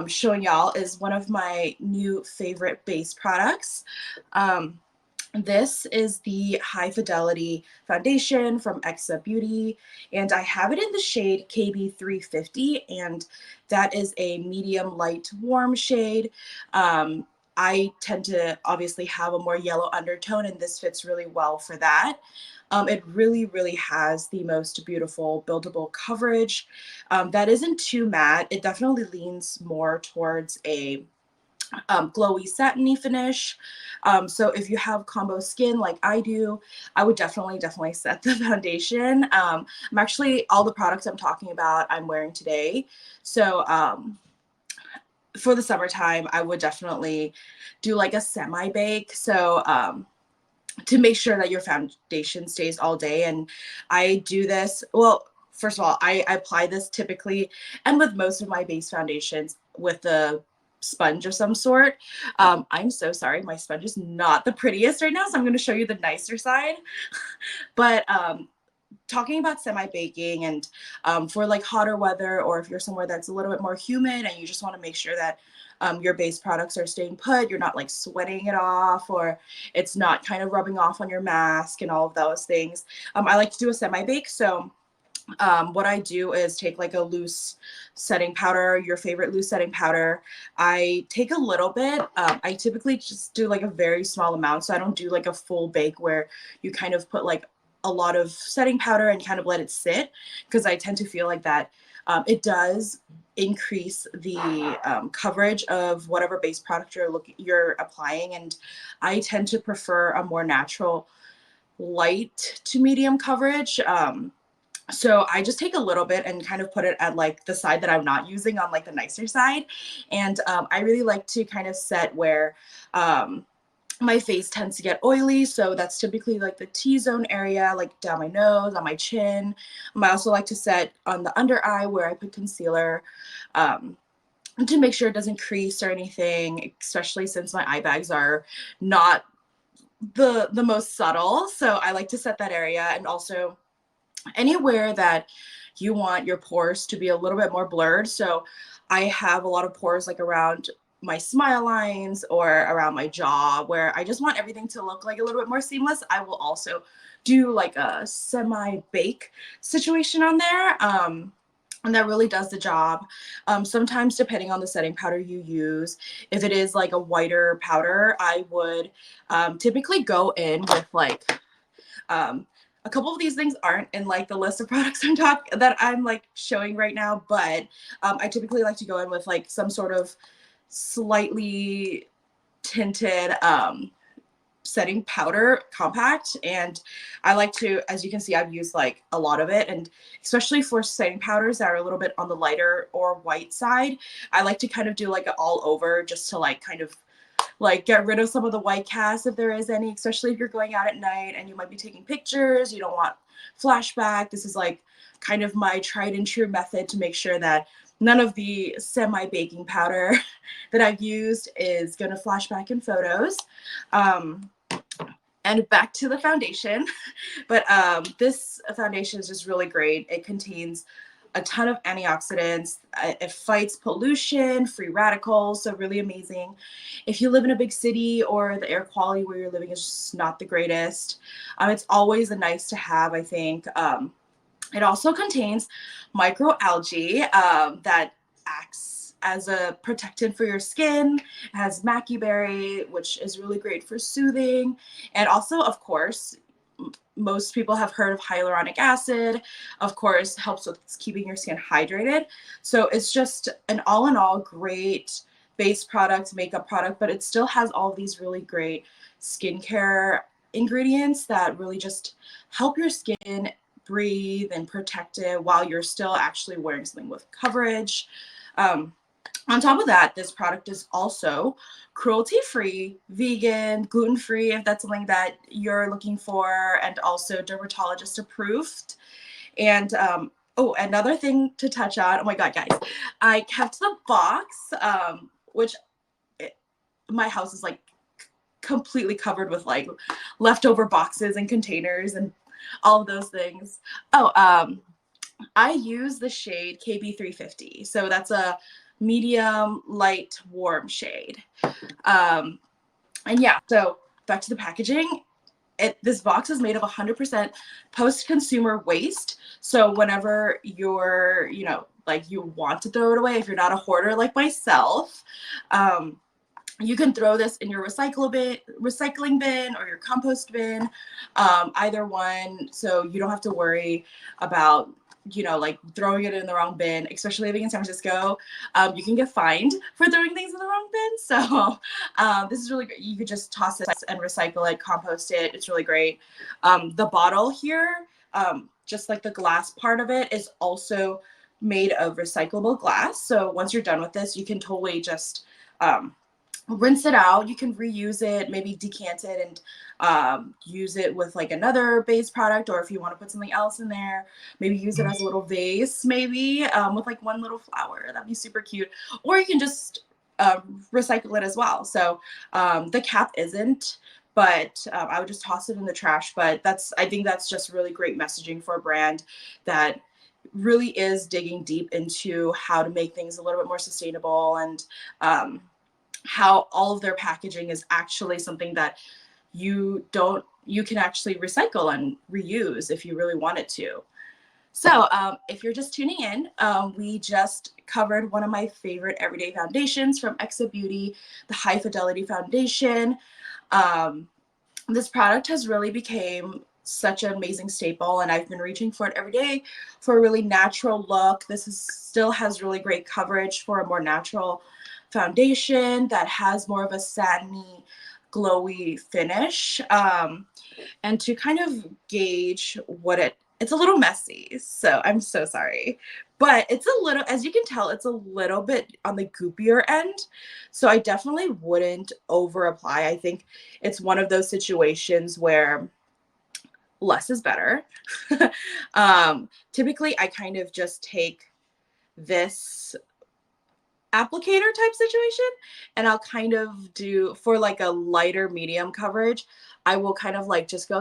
showing y'all is one of my new favorite base products. This is the High Fidelity Foundation from Exa Beauty, and I have it in the shade KB350, and that is a medium light warm shade. I tend to obviously have a more yellow undertone, and this fits really well for that. It really, really has the most beautiful buildable coverage that isn't too matte. It definitely leans more towards a glowy satiny finish. So if you have combo skin like I do, I would definitely set the foundation. I'm actually, all the products I'm talking about I'm wearing today. So for the summertime, I would definitely do like a semi bake. So to make sure that your foundation stays all day. And I do this, well, first of all, I apply this typically and with most of my base foundations with a sponge of some sort. I'm so sorry, my sponge is not the prettiest right now, so I'm going to show you the nicer side. But talking about semi-baking and for like hotter weather, or if you're somewhere that's a little bit more humid and you just want to make sure that your base products are staying put, you're not like sweating it off, or it's not kind of rubbing off on your mask and all of those things. I like to do a semi-bake. So what I do is take like a loose setting powder, your favorite loose setting powder. I take a little bit. I typically just do like a very small amount. So I don't do like a full bake where you kind of put like a lot of setting powder and kind of let it sit, because I tend to feel like that it does increase the coverage of whatever base product you're applying. And I tend to prefer a more natural light to medium coverage. So I just take a little bit and kind of put it at like the side that I'm not using, on like the nicer side. And I really like to kind of set where my face tends to get oily. So that's typically like the T-zone area, like down my nose, on my chin. I also like to set on the under eye where I put concealer, to make sure it doesn't crease or anything, especially since my eye bags are not the most subtle. So I like to set that area, and also anywhere that you want your pores to be a little bit more blurred. So I have a lot of pores like around my smile lines or around my jaw, where I just want everything to look like a little bit more seamless. I will also do like a semi bake situation on there. And that really does the job. Sometimes, depending on the setting powder you use, if it is like a whiter powder, I would typically go in with like a couple of these things aren't in like the list of products that I'm like showing right now, but I typically like to go in with like some sort of slightly tinted setting powder compact. And I like to, as you can see, I've used like a lot of it, and especially for setting powders that are a little bit on the lighter or white side, I like to kind of do like an all over, just to like kind of like get rid of some of the white cast if there is any, especially if you're going out at night and you might be taking pictures, you don't want flashback. This is like kind of my tried and true method to make sure that none of the semi baking powder that I've used is going to flash back in photos. And back to the foundation. But this foundation is just really great. It contains a ton of antioxidants. It fights pollution, free radicals, so really amazing. If you live in a big city or the air quality where you're living is just not the greatest, it's always a nice to have, I think. It also contains microalgae that acts as a protectant for your skin. It has maki berry, which is really great for soothing. And also, of course, most people have heard of hyaluronic acid, of course, helps with keeping your skin hydrated. So it's just an all in all great base product, makeup product, but it still has all these really great skincare ingredients that really just help your skin breathe and protect it while you're still actually wearing something with coverage. On top of that, this product is also cruelty-free, vegan, gluten-free, if that's something that you're looking for, and also dermatologist approved. And oh, another thing to touch on, oh my God, guys, I kept the box, which my house is like completely covered with like leftover boxes and containers and all of those things. Oh, I use the shade KB350. So that's a medium, light, warm shade. Um, and yeah, so back to the packaging. This box is made of 100% post-consumer waste. So whenever you're, like you want to throw it away, if you're not a hoarder like myself, you can throw this in your recycling bin or your compost bin, either one. So you don't have to worry about, like throwing it in the wrong bin, especially living in San Francisco. You can get fined for throwing things in the wrong bin. So this is really great. You could just toss it and recycle it, compost it. It's really great. The bottle here, just like the glass part of it, is also made of recyclable glass. So once you're done with this, you can totally just rinse it out. You can reuse it, maybe decant it and use it with like another base product, or if you want to put something else in there, maybe use it as a little vase, maybe with like one little flower. That'd be super cute. Or you can just recycle it as well. So the cap isn't, but I would just toss it in the trash. But I think that's just really great messaging for a brand that really is digging deep into how to make things a little bit more sustainable, and how all of their packaging is actually something that you can actually recycle and reuse if you really wanted to. So if you're just tuning in, we just covered one of my favorite everyday foundations from Exa Beauty, the High Fidelity Foundation. This product has really became such an amazing staple, and I've been reaching for it every day for a really natural look. Still has really great coverage for a more natural foundation that has more of a satiny, glowy finish. And to kind of gauge it's a little messy, so I'm so sorry. But it's a little, as you can tell, it's a little bit on the goopier end. So I definitely wouldn't over apply. I think it's one of those situations where less is better. Typically, I kind of just take this applicator type situation, and I'll kind of do, for like a lighter medium coverage, I will kind of like just go